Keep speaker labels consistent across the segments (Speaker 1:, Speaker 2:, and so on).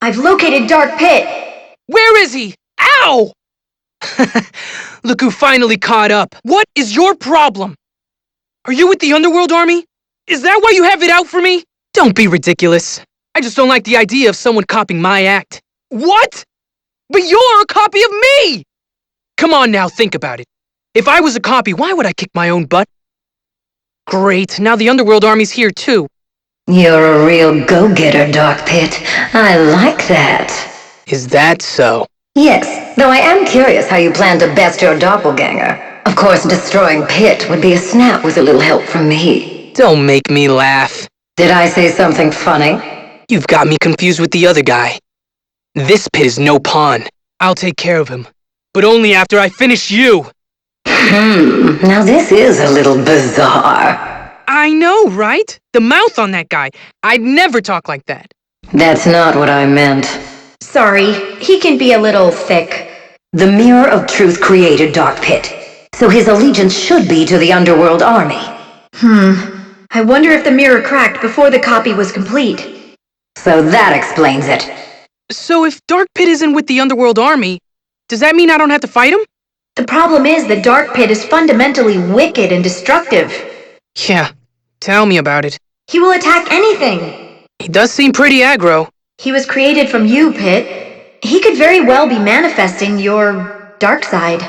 Speaker 1: I've located Dark Pit!
Speaker 2: Where is he? Ow! Look who finally caught up. What is your problem? Are you with the Underworld Army? Is that why you have it out for me? Don't be ridiculous. I just don't like the idea of someone copying my act. What? But you're a copy of me! Come on now, think about it. If I was a copy, why would I kick my own butt? Great, now the Underworld Army's here too.
Speaker 3: You're a real go-getter, Dark Pit. I like that.
Speaker 2: Is that so?
Speaker 3: Yes, though I am curious how you plan to best your doppelganger. Of course, destroying Pit would be a snap with a little help from me.
Speaker 2: Don't make me laugh.
Speaker 3: Did I say something funny?
Speaker 2: You've got me confused with the other guy. This Pit is no pawn. I'll take care of him. But only after I finish you!
Speaker 3: Now this is a little bizarre.
Speaker 2: I know, right? The mouth on that guy. I'd never talk like that.
Speaker 3: That's not what I meant.
Speaker 1: Sorry, he can be a little thick.
Speaker 3: The Mirror of Truth created Dark Pit, so his allegiance should be to the Underworld Army.
Speaker 1: I wonder if the mirror cracked before the copy was complete.
Speaker 3: So that explains it.
Speaker 2: So if Dark Pit isn't with the Underworld Army, does that mean I don't have to fight him?
Speaker 1: The problem is the Dark Pit is fundamentally wicked and destructive.
Speaker 2: Yeah, tell me about it.
Speaker 1: He will attack anything.
Speaker 2: He does seem pretty aggro.
Speaker 1: He was created from you, Pit. He could very well be manifesting your dark side.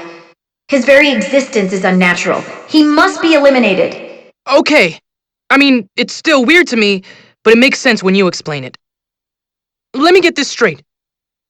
Speaker 1: His very existence is unnatural. He must be eliminated.
Speaker 2: Okay. I mean, it's still weird to me, but it makes sense when you explain it. Let me get this straight.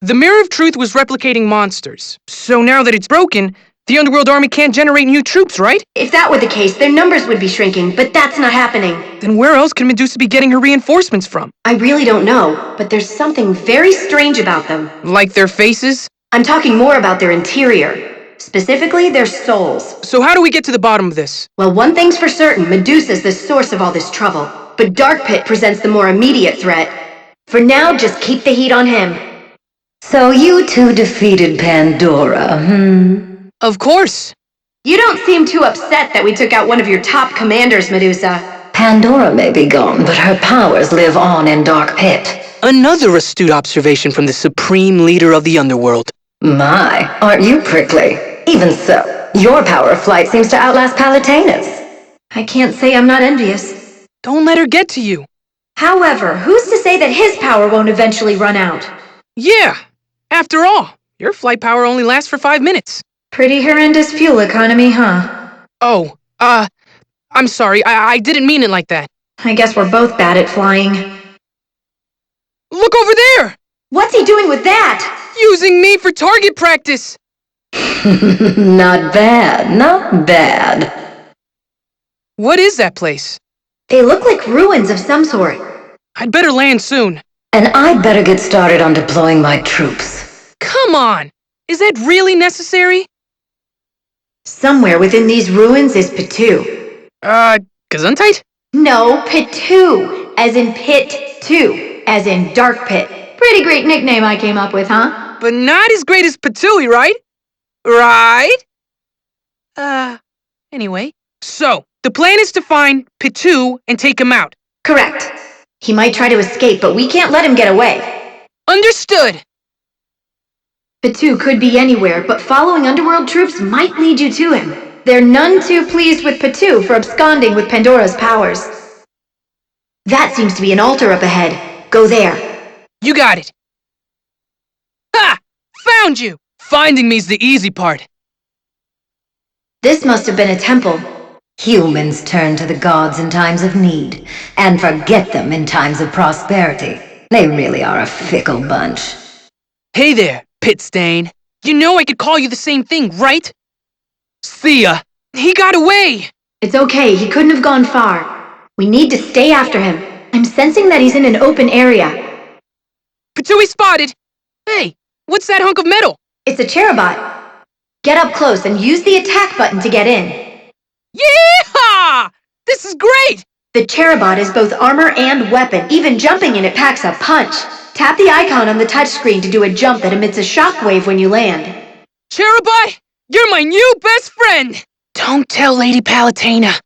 Speaker 2: The Mirror of Truth was replicating monsters. So now that it's broken, the Underworld Army can't generate new troops, right?
Speaker 1: If that were the case, their numbers would be shrinking, but that's not happening.
Speaker 2: Then where else can Medusa be getting her reinforcements from?
Speaker 1: I really don't know, but there's something very strange about them.
Speaker 2: Like their faces?
Speaker 1: I'm talking more about their interior. Specifically, their souls.
Speaker 2: So how do we get to the bottom of this?
Speaker 1: Well, one thing's for certain, Medusa's the source of all this trouble. But Dark Pit presents the more immediate threat. For now, just keep the heat on him.
Speaker 3: So you two defeated Pandora,
Speaker 2: Of course.
Speaker 1: You don't seem too upset that we took out one of your top commanders, Medusa.
Speaker 3: Pandora may be gone, but her powers live on in Dark Pit.
Speaker 2: Another astute observation from the supreme leader of the Underworld.
Speaker 3: My, aren't you prickly? Even so, your power of flight seems to outlast Palutena's.
Speaker 1: I can't say I'm not envious.
Speaker 2: Don't let her get to you.
Speaker 1: However, who's to say that his power won't eventually run out?
Speaker 2: Yeah. After all, your flight power only lasts for 5 minutes.
Speaker 1: Pretty horrendous fuel economy, huh?
Speaker 2: Oh, I'm sorry. I didn't mean it like that.
Speaker 1: I guess we're both bad at flying.
Speaker 2: Look over there!
Speaker 1: What's he doing with that?
Speaker 2: Using me for target practice!
Speaker 3: Not bad, not bad.
Speaker 2: What is that place?
Speaker 1: They look like ruins of some sort.
Speaker 2: I'd better land soon.
Speaker 3: And I'd better get started on deploying my troops.
Speaker 2: Come on! Is that really necessary?
Speaker 1: Somewhere within these ruins is Pittooey.
Speaker 2: Gesundheit?
Speaker 1: No, Pittooey, as in Pit 2, as in Dark Pit. Pretty great nickname I came up with, huh?
Speaker 2: But not as great as Pittooey, right? Right? Anyway. So, the plan is to find Pittooey and take him out.
Speaker 1: Correct. He might try to escape, but we can't let him get away.
Speaker 2: Understood!
Speaker 1: Pittooey could be anywhere, but following Underworld troops might lead you to him. They're none too pleased with Pittooey for absconding with Pandora's powers. That seems to be an altar up ahead. Go there.
Speaker 2: You got it. Ha! Found you! Finding me's the easy part.
Speaker 1: This must have been a temple.
Speaker 3: Humans turn to the gods in times of need, and forget them in times of prosperity. They really are a fickle bunch.
Speaker 2: Hey there, Pit Stain. You know I could call you the same thing, right? See ya. He got away!
Speaker 1: It's okay, he couldn't have gone far. We need to stay after him. I'm sensing that he's in an open area.
Speaker 2: Pittooey spotted! Hey, what's that hunk of metal?
Speaker 1: It's a Cherubot. Get up close and use the attack button to get in.
Speaker 2: Yeehaw! This is great!
Speaker 1: The Cherubot is both armor and weapon. Even jumping in it packs a punch. Tap the icon on the touchscreen to do a jump that emits a shockwave when you land.
Speaker 2: Cherubot, you're my new best friend! Don't tell Lady Palutena.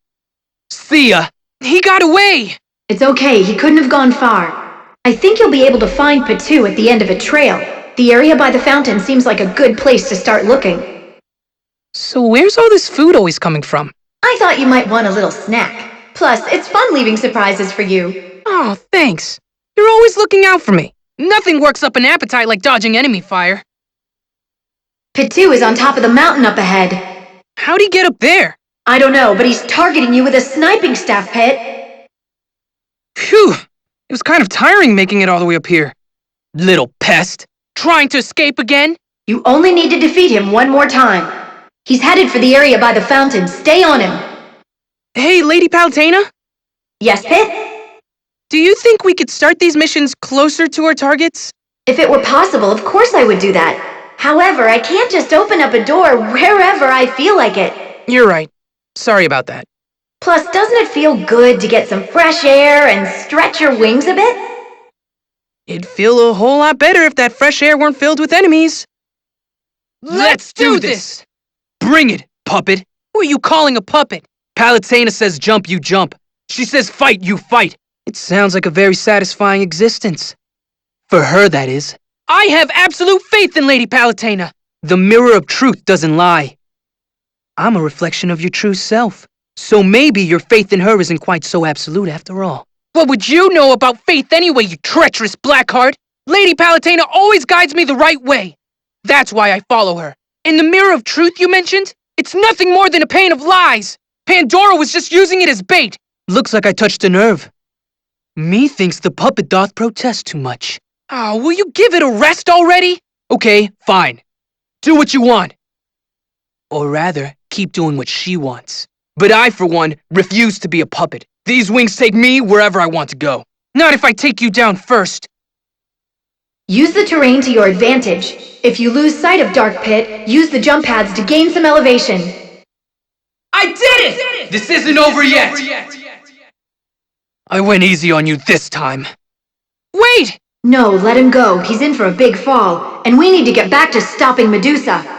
Speaker 2: See ya. He got away!
Speaker 1: It's okay, he couldn't have gone far. I think you'll be able to find Pittooey at the end of a trail. The area by the fountain seems like a good place to start looking.
Speaker 2: So where's all this food always coming from?
Speaker 1: I thought you might want a little snack. Plus, it's fun leaving surprises for you.
Speaker 2: Oh, thanks. You're always looking out for me. Nothing works up an appetite like dodging enemy fire.
Speaker 1: Pittooey is on top of the mountain up ahead.
Speaker 2: How'd he get up there?
Speaker 1: I don't know, but he's targeting you with a sniping staff, Pitt.
Speaker 2: Phew! It was kind of tiring making it all the way up here. Little pest. Trying to escape again?
Speaker 1: You only need to defeat him one more time. He's headed for the area by the fountain. Stay on him.
Speaker 2: Hey, Lady Palutena?
Speaker 1: Yes, Pitt?
Speaker 2: Do you think we could start these missions closer to our targets?
Speaker 1: If it were possible, of course I would do that. However, I can't just open up a door wherever I feel like it.
Speaker 2: You're right. Sorry about that.
Speaker 1: Plus, doesn't it feel good to get some fresh air and stretch your wings a bit?
Speaker 2: It'd feel a whole lot better if that fresh air weren't filled with enemies. Let's do this! Bring it, puppet. Who are you calling a puppet? Palutena says jump, you jump. She says fight, you fight. It sounds like a very satisfying existence. For her, that is. I have absolute faith in Lady Palutena. The mirror of truth doesn't lie. I'm a reflection of your true self. So maybe your faith in her isn't quite so absolute after all. What would you know about faith anyway, you treacherous blackheart? Lady Palutena always guides me the right way. That's why I follow her. And the mirror of truth you mentioned? It's nothing more than a pane of lies. Pandora was just using it as bait. Looks like I touched a nerve. Methinks the puppet doth protest too much. Oh, will you give it a rest already? Okay, fine. Do what you want. Or rather, keep doing what she wants. But I, for one, refuse to be a puppet. These wings take me wherever I want to go. Not if I take you down first.
Speaker 1: Use the terrain to your advantage. If you lose sight of Dark Pit, use the jump pads to gain some elevation.
Speaker 2: I did it! This isn't over yet! I went easy on you this time. Wait!
Speaker 1: No, let him go. He's in for a big fall, and we need to get back to stopping Medusa.